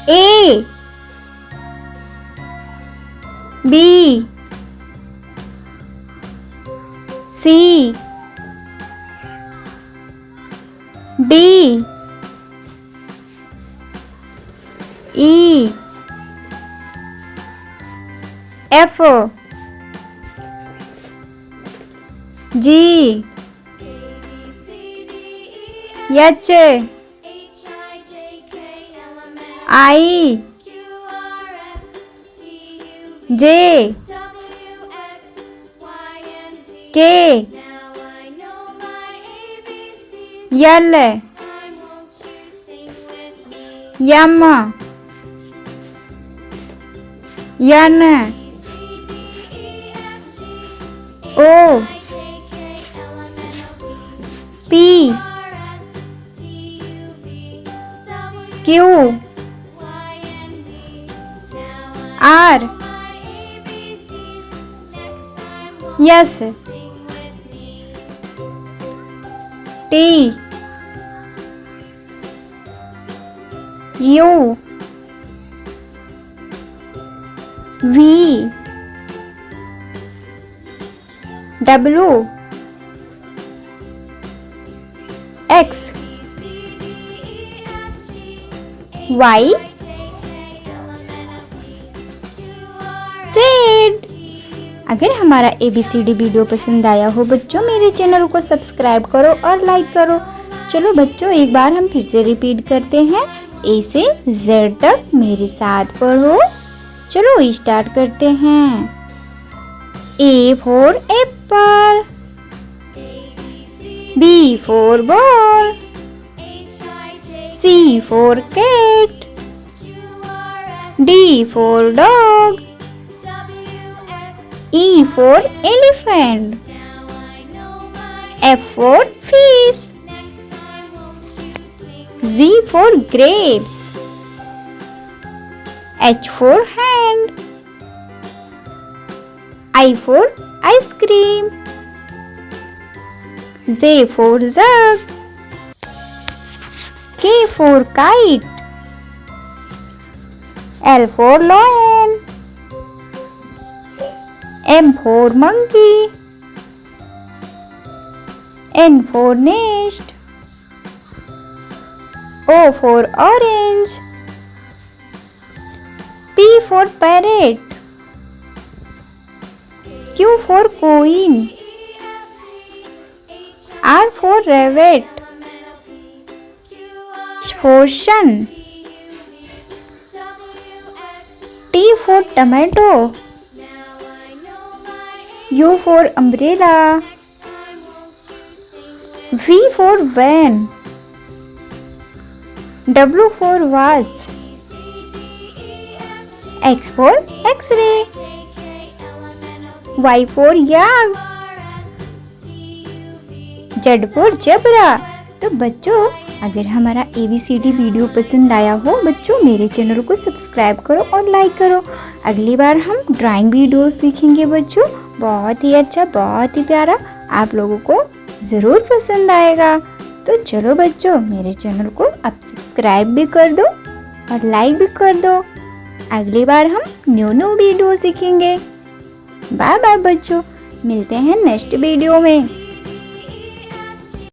A B C D E F G H I J K L M N O P Q R S T U V W X Y Z। अगर हमारा ABCD video पसंद आया हो बच्चों, मेरे channel को subscribe करो और लाइक करो। चलो बच्चों, एक बार हम फिर से रिपीट करते हैं। A से Z तक मेरे साथ पढ़ो। चलो स्टार्ट करते हैं। A for apple, B for ball, C for cat, D for dog, E for elephant, F for fish, Z for grapes, H for hand, I for ice cream, J for jug, K for kite, L for lion, M for monkey, N for nest, O for orange, P for parrot, Q for coin, R for rabbit, S for sun, T for tomato, U for umbrella, V for van, W for watch, X for X-ray, Y for yak, Z for zebra। तो बच्चों, अगर हमारा ABCD video पसंद आया हो बच्चों, मेरे channel को सब्सक्राइब करो और लाइक करो। अगली बार हम ड्राइंग वीडियो सीखेंगे बच्चों, बहुत ही अच्छा, बहुत ही प्यारा, आप लोगों को ज़रूर पसंद आएगा। तो चलो बच्चों, मेरे चैनल को अब सब्सक्राइब भी कर दो और लाइक भी कर दो। अगली बार हम न्यू वीडियो सीखेंगे। बाय बाय बच्चों, मिलते हैं नेक्स्ट वीडियो में।